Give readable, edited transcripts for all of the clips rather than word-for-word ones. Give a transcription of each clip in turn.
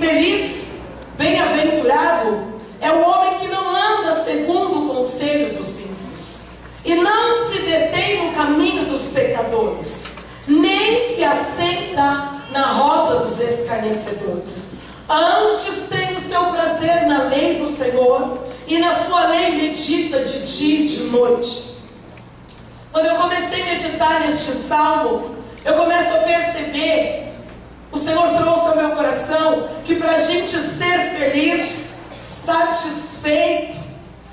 Feliz, bem-aventurado é o homem que não anda segundo o conselho dos ímpios, e não se detém no caminho dos pecadores, nem se assenta na roda dos escarnecedores. Antes tem o seu prazer na lei do Senhor, e na sua lei medita de dia e de noite. Quando eu comecei a meditar neste salmo, eu começo a perceber, o Senhor trouxe ao meu coração, que para a gente ser feliz, satisfeito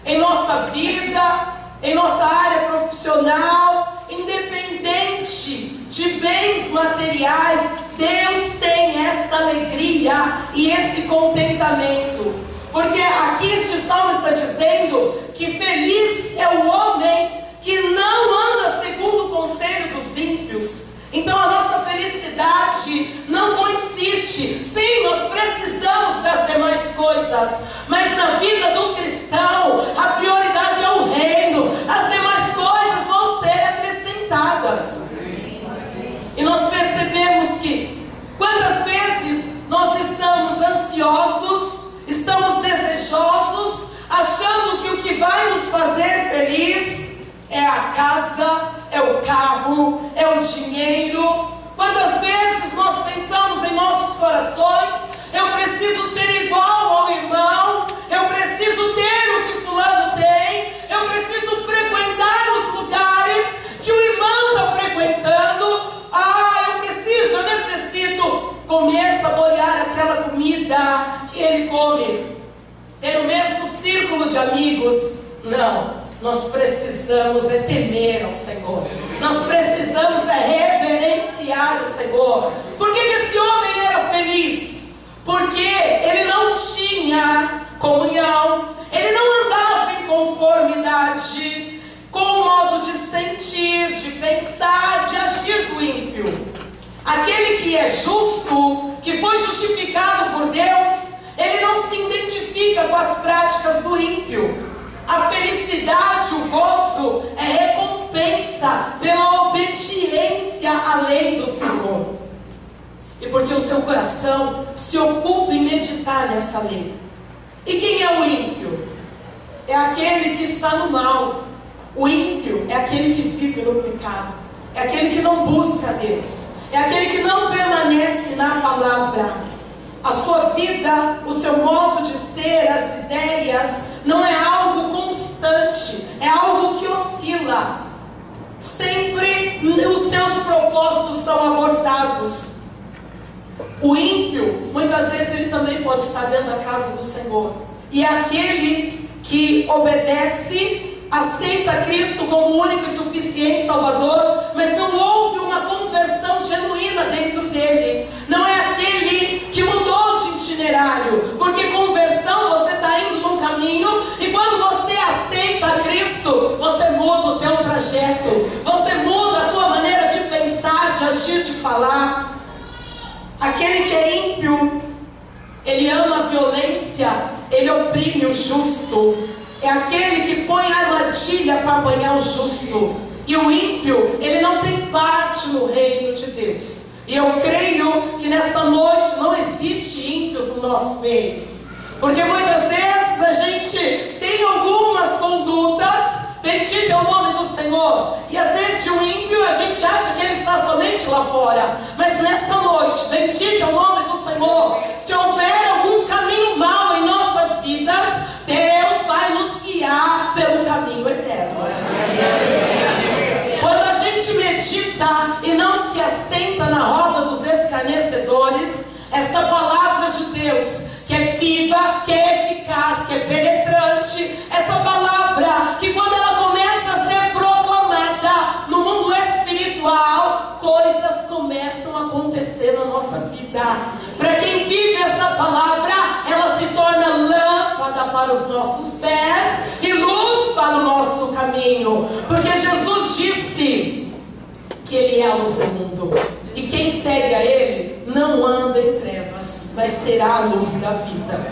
em nossa vida, em nossa área profissional, independente de bens materiais, Deus tem esta alegria e esse contentamento. Porque aqui este salmo está dizendo que feliz é o homem que não anda segundo o conselho dos ímpios. Então a nossa felicidade não consiste, sim, nós precisamos das demais coisas, mas na vida do cristão, a prioridade é o reino, as demais coisas vão ser acrescentadas. E nós percebemos que, quantas vezes nós estamos ansiosos, estamos desejosos, achando que o que vai nos fazer feliz é a casa, é o carro, é o dinheiro. Quantas vezes nós pensamos em nossos corações, eu preciso ser igual ao irmão, eu preciso ter o que fulano tem, eu preciso frequentar os lugares que o irmão está frequentando, eu necessito comer, saborear aquela comida que ele come, ter o mesmo círculo de amigos. Não. Nós precisamos é temer ao Senhor. Nós precisamos é reverenciar o Senhor. Por que esse homem era feliz? Porque ele não tinha comunhão, ele não andava em conformidade com o modo de sentir, de pensar, de agir do ímpio. Aquele que é justo, que foi justificado por Deus, ele não se identifica com as práticas do ímpio. A felicidade, o gozo, é recompensa pela obediência à lei do Senhor. E porque o seu coração se ocupa em meditar nessa lei. E quem é o ímpio? É aquele que está no mal. O ímpio é aquele que vive no pecado. É aquele que não busca Deus. É aquele que não permanece na palavra. A sua vida, o seu modo de ser, as ideias, não é algo constante, é algo que oscila. Sempre os seus propósitos são abortados. O ímpio, muitas vezes ele também pode estar dentro da casa do Senhor. E é aquele que obedece, aceita Cristo como o único e suficiente Salvador, mas não houve uma conversão genuína dentro dele. Não é aquele que mudou de itinerário, porque conversão, você está indo num caminho, e quando você aceita Cristo, você muda o teu trajeto, você muda a tua maneira de pensar, de agir, de falar. Aquele que é ímpio, ele ama a violência, ele oprime o justo. É aquele que põe armadilha para apanhar o justo. E o ímpio, ele não tem parte no reino de Deus. E eu creio que nessa noite não existe ímpios no nosso meio. Porque muitas vezes a gente tem algumas condutas, bendito é o nome do Senhor, e às vezes de um ímpio a gente acha que ele está somente lá fora. Mas nessa noite, bendito é o nome do Senhor, se houver algum caminho mau em nossas vidas, Deus vai nos guiar pelo caminho eterno. Quando a gente medita e não se assenta na roda dos escarnecedores, essa palavra de Deus, que é viva, que é eficaz, que é penetrante, essa palavra que quando ela começa a ser proclamada no mundo espiritual, coisas começam a acontecer na nossa vida. Para quem vive essa palavra, ela se torna lâmpada para os nossos pés e luz para o nosso caminho. Porque Jesus disse que Ele é a luz do mundo. E quem segue a Ele não anda em trevas, mas terá a luz da vida.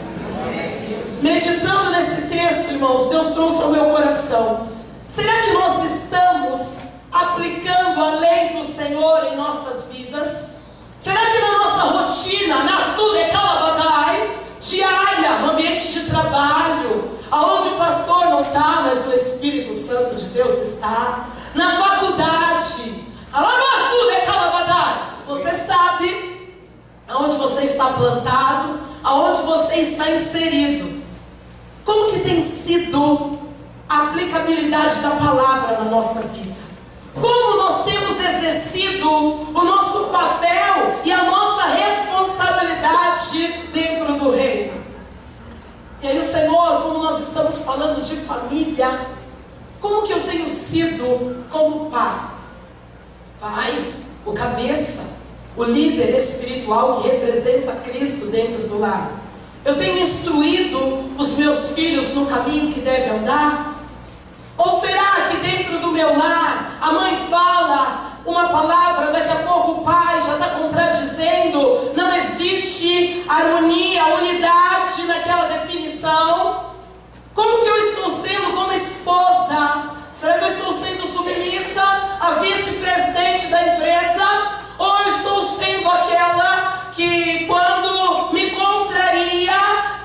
Meditando nesse texto, irmãos, Deus trouxe ao meu coração. Será que nós estamos aplicando a lei do Senhor em nossas vidas? Será que na nossa rotina, na Sudecalabadai, está plantado, aonde você está inserido. Como que tem sido a aplicabilidade da palavra na nossa vida? Como nós temos exercido o nosso papel e a nossa responsabilidade dentro do reino? E aí o Senhor, como nós estamos falando de família, como que eu tenho sido como pai? Pai, o cabeça, o líder espiritual que representa Cristo dentro do lar. Eu tenho instruído os meus filhos no caminho que devem andar? Ou será que dentro do meu lar, a mãe fala uma palavra, daqui a pouco o pai já está contradizendo, não existe harmonia, unidade naquela definição? Como que eu estou sendo como esposa? Será que eu estou sendo submissa à vice-presidente da empresa? Ou eu estou sendo aquela que, quando me contraria,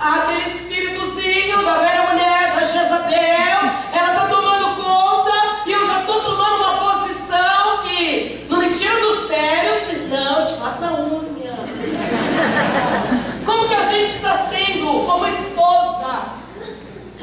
aquele espíritozinho da velha mulher, da Jezabel, ela está tomando conta e eu já estou tomando uma posição que não me tira do sério, senão eu te mato na unha. Como que a gente está sendo como esposa?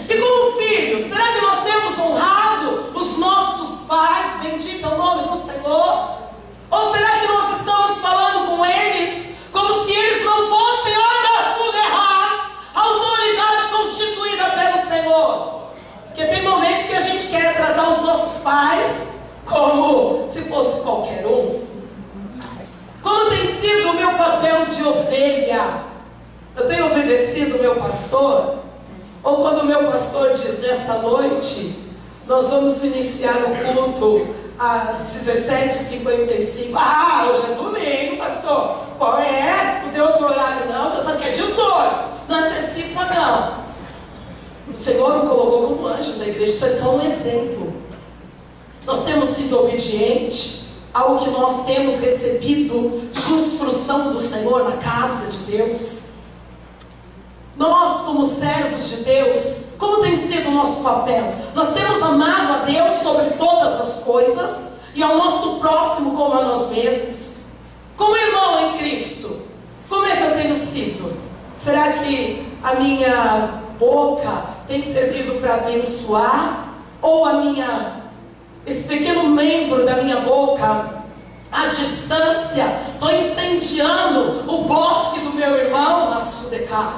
E como filho? Será que nós temos honrado os nossos pais? Bendito é o nome do Senhor. Ou será que nós estamos falando com eles como se eles não fossem a autoridade constituída pelo Senhor? Porque tem momentos que a gente quer tratar os nossos pais como se fosse qualquer um. Como tem sido o meu papel de ovelha? Eu tenho obedecido o meu pastor? Ou quando o meu pastor diz, nessa noite, nós vamos iniciar o culto às 17h55. Ah, hoje é domingo, pastor. Qual é? Não tem outro horário não, você sabe que é 18. Não antecipa não. O Senhor me colocou como anjo da igreja, isso é só um exemplo. Nós temos sido obedientes ao que nós temos recebido de instrução do Senhor na casa de Deus. Nós, como servos de Deus, como tem sido o nosso papel? Nós temos amado a Deus sobre todas as coisas e ao nosso próximo como a nós mesmos. Como irmão em Cristo, como é que eu tenho sido? Será que a minha boca tem servido para abençoar? Ou esse pequeno membro da minha boca, à distância, estou incendiando o bosque do meu irmão na Sudecá?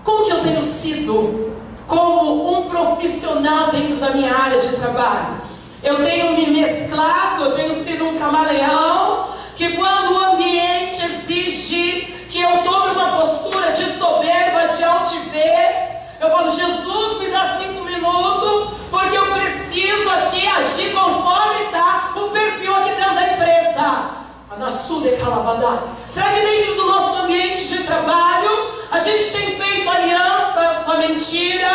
Como que eu tenho sido como um profissional dentro da minha área de trabalho? Eu tenho me mesclado, eu tenho sido um camaleão, que quando o ambiente exige que eu tome uma postura de soberba, de altivez, eu falo, Jesus, me dá 5 minutos, porque eu preciso aqui agir conforme está o perfil aqui dentro da empresa. Será que dentro do nosso ambiente de trabalho a gente tem feito alianças com a mentira,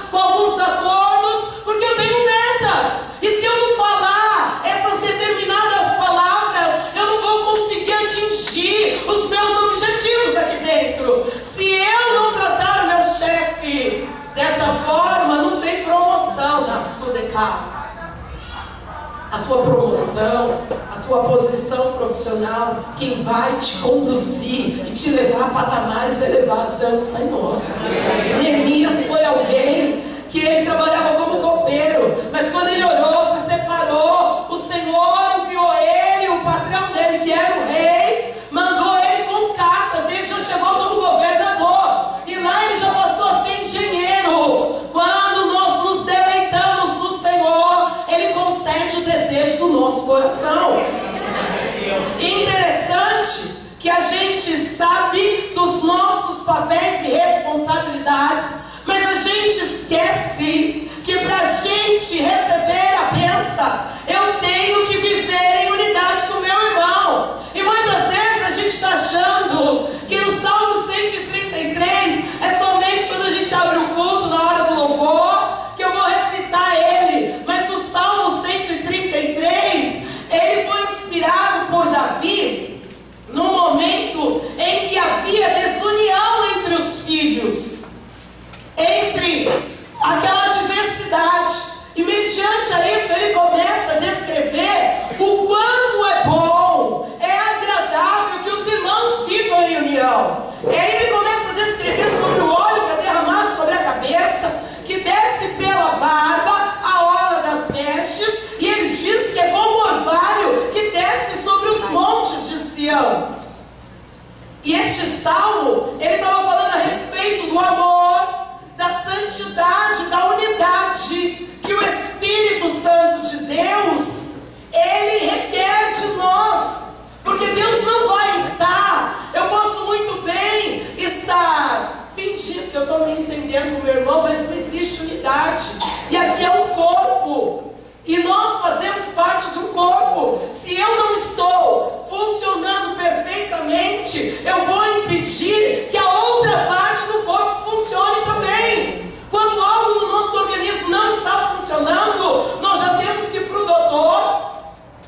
com alguns acordos, porque eu tenho metas, e se eu não falar essas determinadas palavras, eu não vou conseguir atingir os meus objetivos aqui dentro. Se eu não tratar o meu chefe dessa forma, não tem promoção na Sudecá. A tua promoção, a tua posição profissional, quem vai te conduzir e te levar a patamares elevados é o Senhor. Neemias foi alguém que ele trabalhava como copeiro, mas quando ele orou, se separou, o Senhor enviou ele, o patrão dele, que era o rei, mandou ele com cartas, ele já chegou como governador, e lá ele já passou a ser engenheiro. Quando nós nos deleitamos no Senhor, ele concede o desejo do nosso coração. Interessante que a gente sabe dos nossos papéis e responsabilidades, mas a gente esquece que para a gente receber a bênção, eu tenho que viver em unidade com o meu irmão. E muitas vezes a gente está achando que o Salmo 133 é somente quando a gente abre o culto, na hora do louvor, que eu vou recitar ele. Mas o Salmo 133, ele foi inspirado por Davi no momento em que havia desunião entre os filhos, entre aquela diversidade. E mediante a isso ele começa salmo, ele estava falando a respeito do amor, da santidade, da unidade que o Espírito Santo de Deus, ele requer de nós. Porque Deus não vai estar, eu posso muito bem estar fingindo que eu estou me entendendo com o meu irmão, mas não existe unidade. E aqui é um corpo, e nós fazemos parte do corpo. Se eu não estou funcionando perfeitamente, eu vou impedir que a outra parte do corpo funcione também. Quando algo no nosso organismo não está funcionando, nós já temos que ir para o doutor,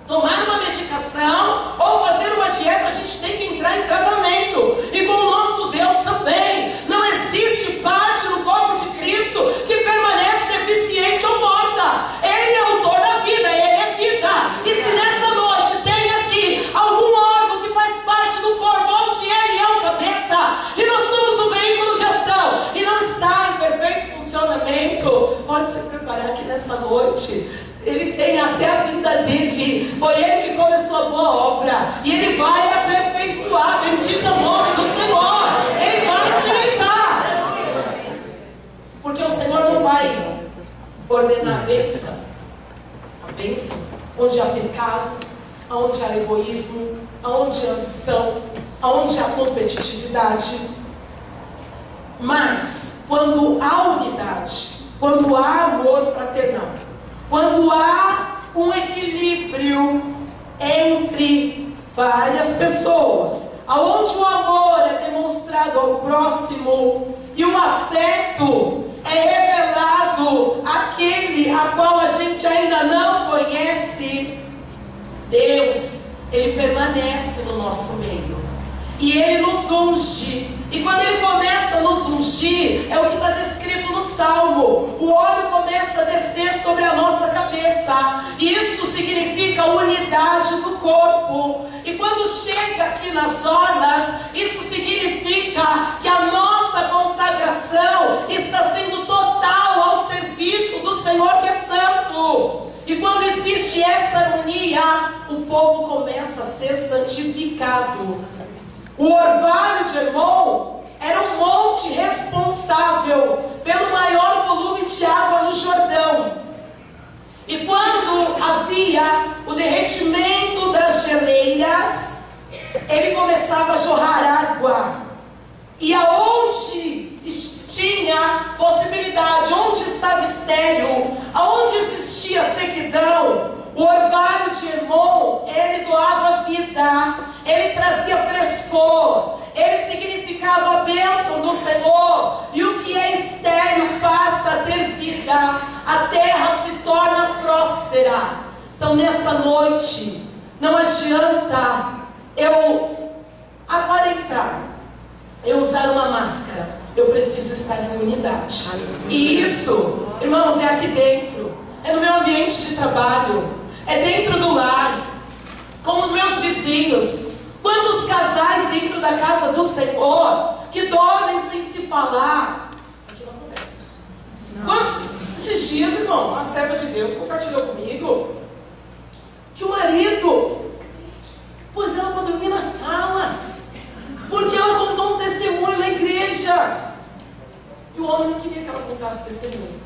tomar uma medicação ou fazer uma dieta. A gente tem que entrar em tratamento. E com o nosso Deus também. Não existe parte no corpo de Cristo que permanece deficiente ou morta. Ele é autor da vida, Ele é vida. E se nessa noite tem aqui algum órgão que faz parte do corpo onde Ele é o cabeça, e nós somos um veículo de ação, e não está em perfeito funcionamento, pode se preparar que nessa noite Ele tem até a vinda dele. Foi Ele que começou a boa obra, e Ele vai aperfeiçoar. Bendito é o nome do Senhor. Ele vai endireitar, porque o Senhor não vai ordenar a bênção onde há pecado, onde há egoísmo, onde há ambição, onde há competitividade. Mas quando há unidade, quando há amor fraternal, quando há um equilíbrio entre várias pessoas, aonde o amor é demonstrado ao próximo e o afeto é revelado àquele a qual a gente ainda não conhece, Deus, Ele permanece no nosso meio e Ele nos unge. E quando Ele começa a nos ungir, é o que está descrito no Salmo, o óleo começa a descer sobre a nossa cabeça. Isso significa unidade do corpo. E quando chega aqui nas orlas, isso significa que a nossa consagração está sendo total ao serviço do Senhor que é santo. E quando existe essa harmonia, o povo começa a ser santificado. O orvalho de Hermon era um monte responsável pelo maior volume de água no Jordão. E quando havia o derretimento das geleiras, ele começava a jorrar água. E aonde tinha possibilidade, onde estava estéril, aonde existia sequidão, o orvalho de Hermon, ele doava vida, ele trazia frescor, ele significava a bênção do Senhor. E o que é estéril passa a ter vida, a terra se torna próspera. Então nessa noite, não adianta eu aparentar, eu usar uma máscara, eu preciso estar em unidade. E isso, irmãos, é aqui dentro, é no meu ambiente de trabalho, é dentro do lar, com os meus vizinhos. Quantos casais dentro da casa do Senhor que dormem sem se falar? Aqui não acontece isso. Quantos, esses dias, irmão, uma serva de Deus compartilhou comigo que o marido pôs ela para dormir na sala, porque ela contou um testemunho na igreja, e o homem não queria que ela contasse testemunho.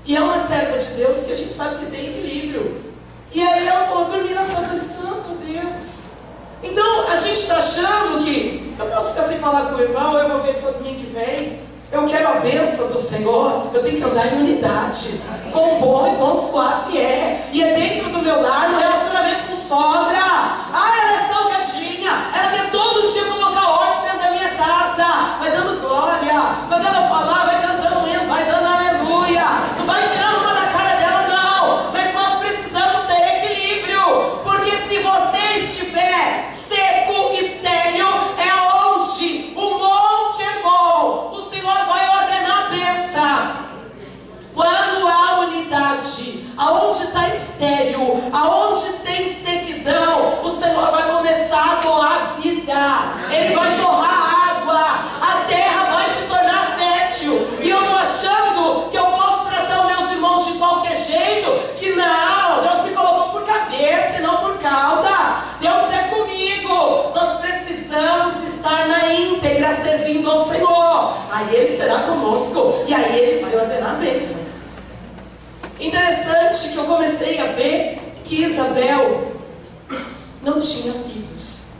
E é uma serva de Deus que a gente sabe que tem equilíbrio. E aí ela falou, dormir na sala de santo Deus. Então a gente está achando que eu posso ficar sem falar com o irmão, eu vou ver só domingo que vem. Eu quero a bênção do Senhor, eu tenho que andar em unidade. Quão bom e quão suave é. E é dentro do meu lar, no relacionamento com sogra. Ah, ela é salgadinha, ela quer todo dia colocar ordem dentro da minha casa. Vai dando glória. Quando ela falar, vai cantando hino, vai dando aleluia. Não vai tirando uma da cara dela, não. Mas nós precisamos ter equilíbrio. Porque se você estiver seco, estéril, é onde o monte é bom. O Senhor vai ordenar a bênção. Quando há unidade, aonde está estéril, aonde tem sequidão, aí Ele será conosco, e aí Ele vai ordenar a bênção. Interessante que eu comecei a ver que Isabel não tinha filhos.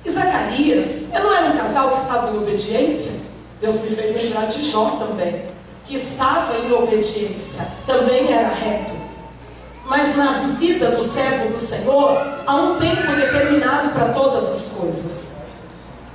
E Zacarias, não era um casal que estava em obediência? Deus me fez lembrar de Jó também, que estava em obediência, também era reto. Mas na vida do servo do Senhor, há um tempo determinado para todas as coisas.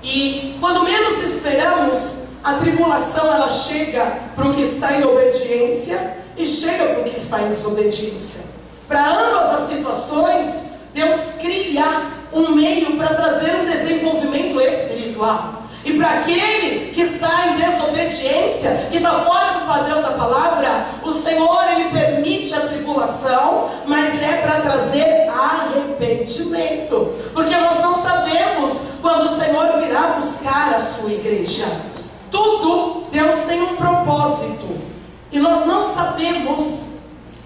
E quando menos esperamos, a tribulação ela chega para o que está em obediência e chega para o que está em desobediência. Para ambas as situações, Deus cria um meio para trazer um desenvolvimento espiritual. E para aquele que está em desobediência, que está fora do padrão da palavra, o Senhor, Ele permite a tribulação, mas é para trazer arrependimento. Porque nós não sabemos quando o Senhor virá buscar a sua igreja. Tudo, Deus tem um propósito. E nós não sabemos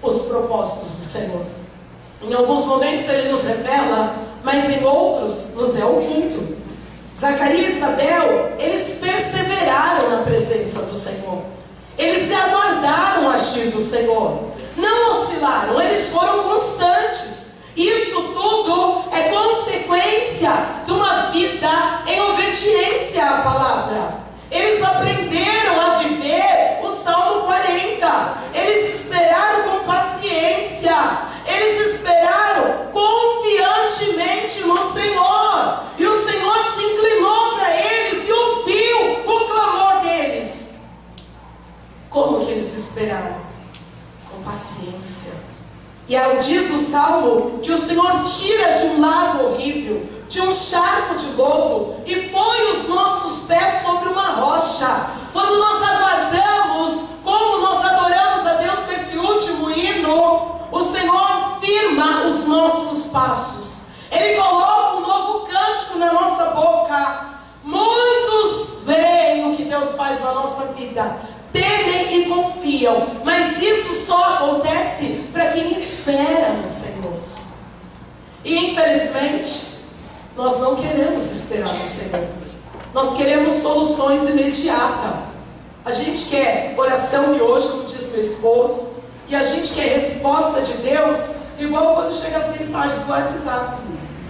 os propósitos do Senhor. Em alguns momentos Ele nos revela, mas em outros nos é oculto. Zacarias e Isabel, eles perseveraram na presença do Senhor. Eles aguardaram o agir do Senhor. Não oscilaram, eles foram constantes. Isso tudo é consequência de uma vida em obediência à palavra. Eles aprenderam a viver o Salmo 40. Eles esperaram com paciência. Eles esperaram confiantemente no Senhor. E o Senhor se inclinou para eles e ouviu o clamor deles. Como que eles esperaram? Com paciência. E aí diz o Salmo que o Senhor tira de um lago horrível, de um charco de lodo, e põe os nossos pés sobre uma rocha. Quando nós aguardamos, como nós adoramos a Deus nesse último hino, o Senhor firma os nossos passos. Ele coloca um novo cântico na nossa boca. Muitos veem o que Deus faz na nossa vida, temem e confiam, mas isso só acontece para quem espera no Senhor. E infelizmente, nós não queremos esperar no Senhor. Nós queremos soluções imediatas. A gente quer oração de hoje, como diz meu esposo, e a gente quer resposta de Deus, igual quando chegam as mensagens do WhatsApp.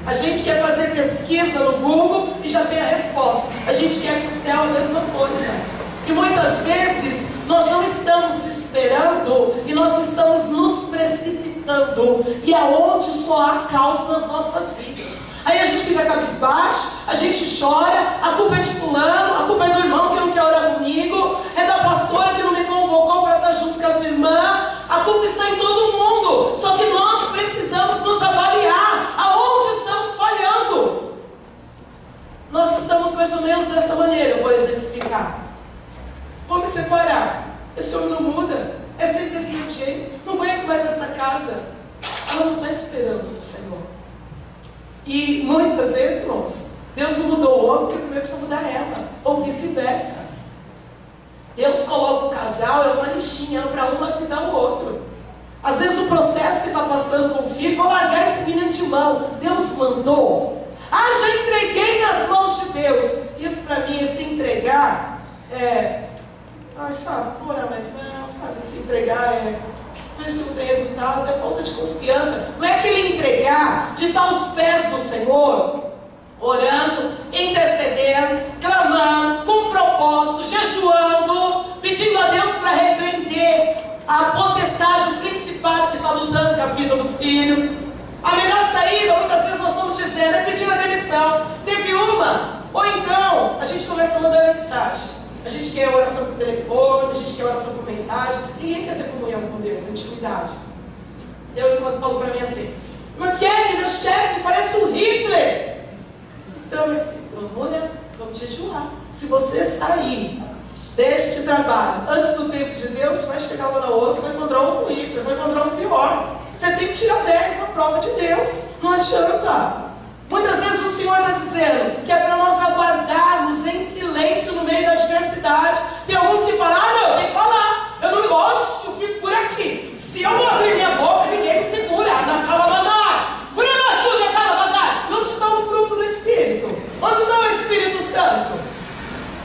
A gente quer fazer pesquisa no Google e já tem a resposta. A gente quer que o céu é a mesma coisa. E muitas vezes nós não estamos esperando e nós estamos nos precipitando. E aonde só há caos nas nossas vidas. Aí a gente fica cabisbaixo, a gente chora, a culpa é de fulano, a culpa é do irmão que não quer orar comigo, é da pastora que não me convocou para estar junto com as irmãs. A culpa está em todo mundo. Só que nós precisamos nos avaliar aonde estamos falhando. Nós estamos mais ou menos dessa maneira, eu vou exemplificar. Vou me separar. Esse homem não muda, é sempre desse mesmo jeito, não aguento mais essa casa. Ela não está esperando o Senhor. E muitas vezes, irmãos, Deus não mudou o homem porque primeiro precisa mudar ela, ou vice-versa. Deus coloca o casal, é uma lixinha para um lapidar o outro. Às vezes o processo que está passando com o filho, vou largar esse menino de mão. Deus mandou. Já entreguei nas mãos de Deus. Isso para mim, esse entregar sabe, orar, mas não, sabe, esse entregar vejo que não tem resultado, é falta de confiança. Não é aquele entregar de estar aos pés do Senhor, orando, intercedendo, clamando, com propósito, jejuando, pedindo a Deus para repreender a potestade, o principado que está lutando com a vida do filho. A melhor saída, muitas vezes nós estamos dizendo, é pedir a demissão. Teve uma, ou então a gente começa a mandar mensagem. A gente quer oração por telefone, a gente quer oração por mensagem. Ninguém quer ter comunhão com Deus, intimidade. E a irmã falou para mim assim: irmã Kelly, meu chefe parece um Hitler. Então, meu filho, vamos orar, vamos jejuar. Se você sair deste trabalho antes do tempo de Deus, você vai chegar lá na outra, você vai encontrar outro Hitler, vai encontrar um pior. Você tem que tirar 10 na prova de Deus. Não adianta. Muitas vezes o Senhor está dizendo que é para nós aguardarmos em silêncio no meio da adversidade. Tem alguns que falam, não, eu tenho que falar. Eu não gosto, eu fico por aqui. Se eu abrir minha boca, ninguém me segura. Na calabandar. Por eu não ajudo a calabandar. Onde está o fruto do Espírito? Onde está o Espírito Santo?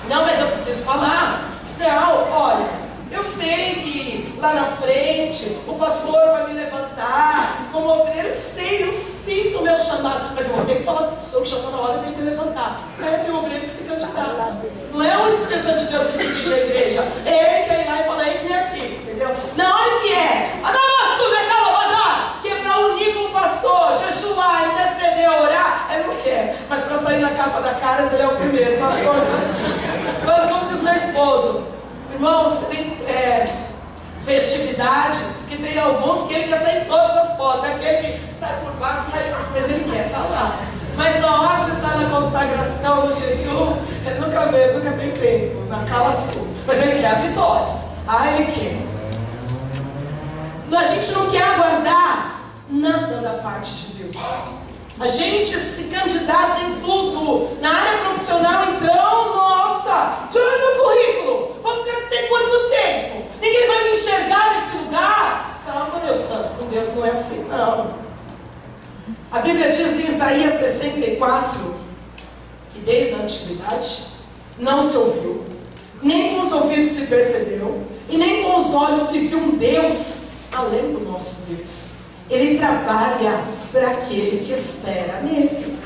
Não, mas eu preciso preciso falar. Não, olha, eu sei que lá na frente o pastor vai me levantar como obreiro. Eu sei, eu sinto o meu chamado, mas eu vou ter que falar para o pastor que já está na hora de me levantar. Tem um obreiro que se candidata. Não é o Espírito Santo de Deus que dirige a igreja, é ele que ir lá e falar: eis-me aqui, entendeu? Na hora que é, que é para unir com o pastor, jejuar, interceder, orar, ele não quer. Mas para sair na capa da cara, ele é o primeiro, pastor. Como diz meu esposo, irmãos, tem festividade, que tem alguns que ele quer sair em todas as fotos. É aquele que sai por baixo, sai por cima, ele quer, tá lá. Mas na hora de estar na consagração, no jejum, ele nunca tem tempo, na cala sul. Mas ele quer a vitória. Ele quer. A gente não quer aguardar nada da parte de Deus. A gente se candidata em tudo. Na área profissional, então, nossa, já olha meu currículo. Vou ficar até quanto tempo? Ninguém vai me enxergar nesse lugar. Calma, meu santo, com Deus não é assim, não. A Bíblia diz em Isaías 64 que desde a antiguidade não se ouviu, nem com os ouvidos se percebeu, e nem com os olhos se viu um Deus além do nosso Deus. Ele trabalha para aquele que espera nele.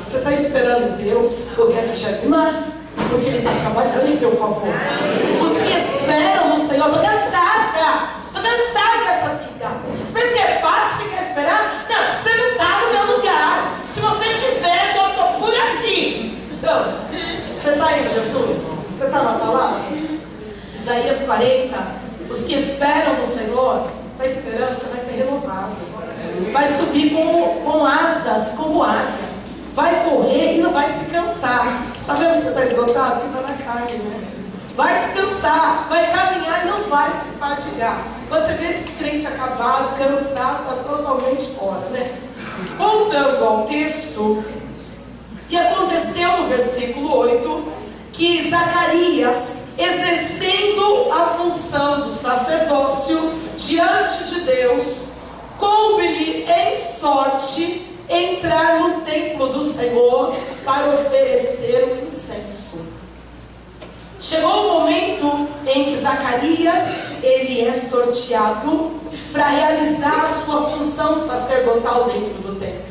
Você está esperando Deus? Eu quero te animar, porque Ele está trabalhando em teu favor. Os que esperam no Senhor, estou cansada dessa vida. Você pensa que é fácil ficar esperando? Não, você não está no meu lugar. Se você tivesse, eu estou por aqui. Então, você está em Jesus? Você está na palavra? Isaías 40, os que esperam no Senhor, está esperando, você vai ser renovado. Vai subir com asas, como águia. Vai correr e não vai se cansar. Você está vendo que você está esgotado? Porque está na carne, né? Vai se cansar, vai caminhar e não vai se fadigar. Quando você vê esse crente acabado, cansado, está totalmente fora, né? Voltando ao texto, e aconteceu no versículo 8, que Zacarias, exercendo a função do sacerdócio diante de Deus, coube-lhe em sorte entrar no templo do Senhor para oferecer o incenso. Chegou o momento em que Zacarias, ele é sorteado para realizar a sua função sacerdotal dentro do templo.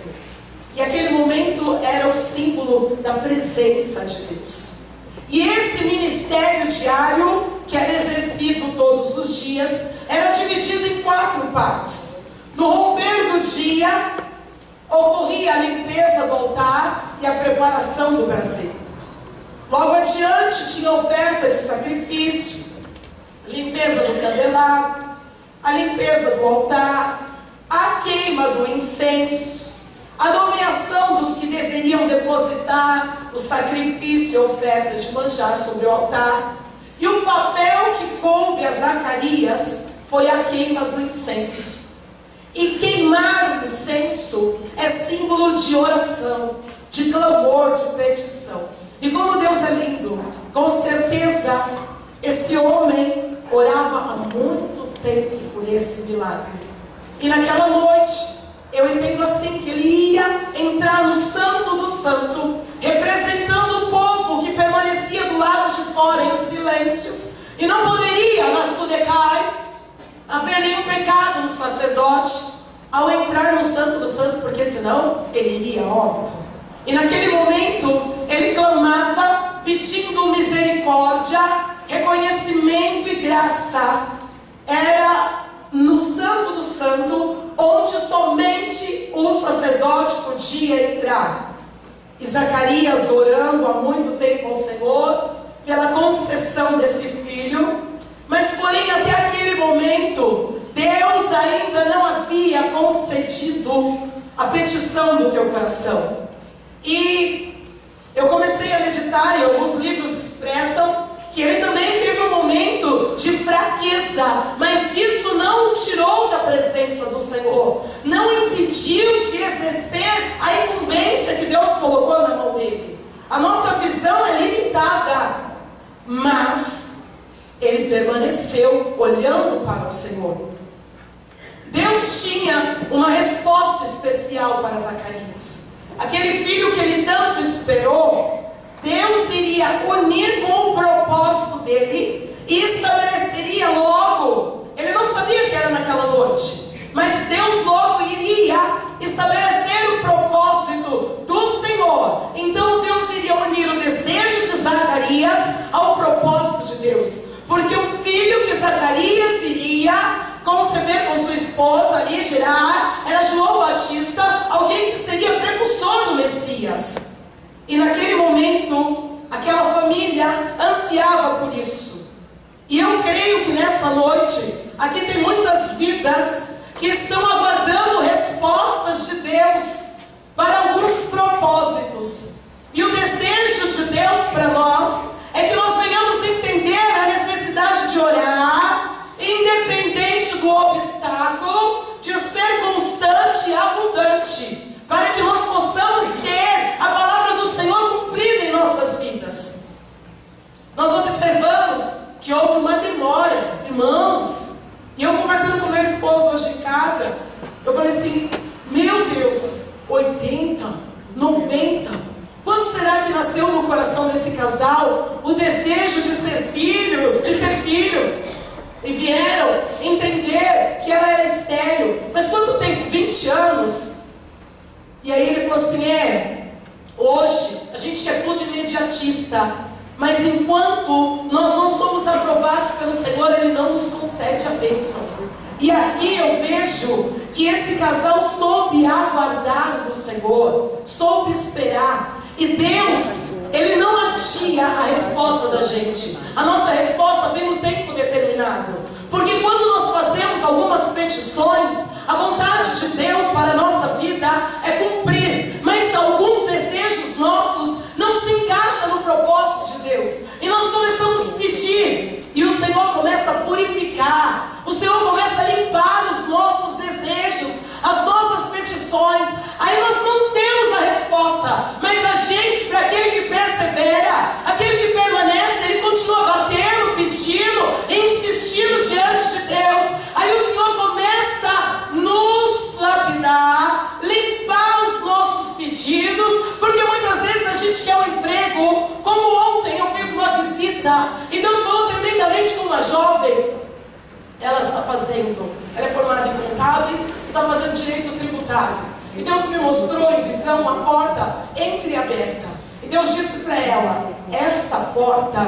E aquele momento era o símbolo da presença de Deus. E esse ministério diário, que era exercido todos os dias, era dividido em 4 partes. No romper do dia, ocorria a limpeza do altar e a preparação do braseiro. Logo adiante tinha oferta de sacrifício, limpeza do candelabro, a limpeza do altar, a queima do incenso, a nomeação dos que deveriam depositar o sacrifício e a oferta de manjar sobre o altar. E o papel que coube a Zacarias foi a queima do incenso. E queimar o incenso é símbolo de oração, de clamor, de petição. E como Deus é lindo, com certeza esse homem orava há muito tempo por esse milagre. E naquela noite, eu entendo assim, que ele ia entrar no Santo do Santo, representando o povo que permanecia do lado de fora em silêncio. E não poderia, na Sudecai, haver nenhum pecado no sacerdote ao entrar no Santo do Santo, porque senão ele iria a óbito. E naquele momento, ele clamava, pedindo misericórdia, reconhecimento e graça. Era no Santo do Santo, onde somente o sacerdote podia entrar. E Zacarias, orando há muito tempo ao Senhor, pela concessão desse filho, mas porém até aquele momento, Deus ainda não havia concedido a petição do teu coração. E eu comecei a meditar, e alguns livros expressam que ele também teve um momento de fraqueza, mas isso não o tirou da presença do Senhor, não impediu de exercer a incumbência que Deus colocou na mão dele. A nossa visão é limitada, mas ele permaneceu olhando para o Senhor. Deus tinha uma resposta especial para Zacarias. Aquele filho que ele tanto esperou, Deus iria unir com o propósito esposa ali, Gerar, era João Batista, alguém que seria precursor do Messias. E naquele momento, aquela família ansiava por isso. E eu creio que nessa noite, aqui tem muitas vidas que estão aguardando respostas de Deus para alguns propósitos. E o desejo de Deus para nós é que nós venhamos entender a necessidade de orar, independente do obstáculo, de ser constante e abundante, para que nós possamos ter a palavra do Senhor cumprida em nossas vidas. Nós observamos que houve uma demora, irmãos, e eu conversando com meu esposo hoje em casa, eu falei assim, meu Deus, 80, 90, quando será que nasceu no coração desse casal o desejo de ser filho, de ter filho? E vieram entender que ela era estéril. Mas quanto tempo? 20 anos? E aí ele falou assim, hoje a gente quer tudo imediatista, mas enquanto nós não somos aprovados pelo Senhor, Ele não nos concede a bênção. E aqui eu vejo que esse casal soube aguardar no Senhor, soube esperar. E Deus, Ele não adia a resposta da gente. A nossa resposta vem no tempo determinado. Porque quando nós fazemos algumas petições, a vontade de Deus para a nossa vida é cumprir. Mas alguns desejos nossos não se encaixam no propósito de Deus. E nós começamos a pedir. E o Senhor começa a purificar. O Senhor começa a limpar os nossos desejos, as nossas petições. Aí nós não temos a resposta. Mas a gente, para aquele que persevera, aquele que permanece, ele continua batendo, pedindo, insistindo diante de Deus. Aí o Senhor começa a nos lapidar, limpar os nossos pedidos, porque muitas vezes a gente quer um emprego. Como ontem eu fiz uma visita e Deus falou tremendamente com uma jovem. Ela é formada em contábeis e está fazendo direito tributário. E Deus me mostrou em visão uma porta entreaberta. E Deus disse para ela, esta porta,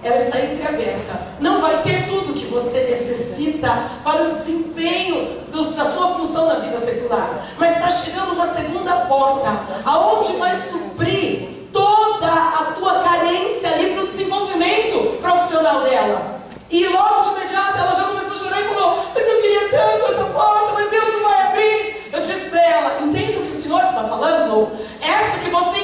ela está entreaberta. Não vai ter tudo que você necessita para o desempenho da sua função na vida secular. Mas está chegando uma segunda porta, aonde vai suprir toda a tua carência ali para o desenvolvimento profissional dela. E logo de imediato ela já começou a chorar e falou, mas eu queria tanto essa porta, mas Deus não vai abrir. Eu disse para ela, entende o que o Senhor está falando? Essa que você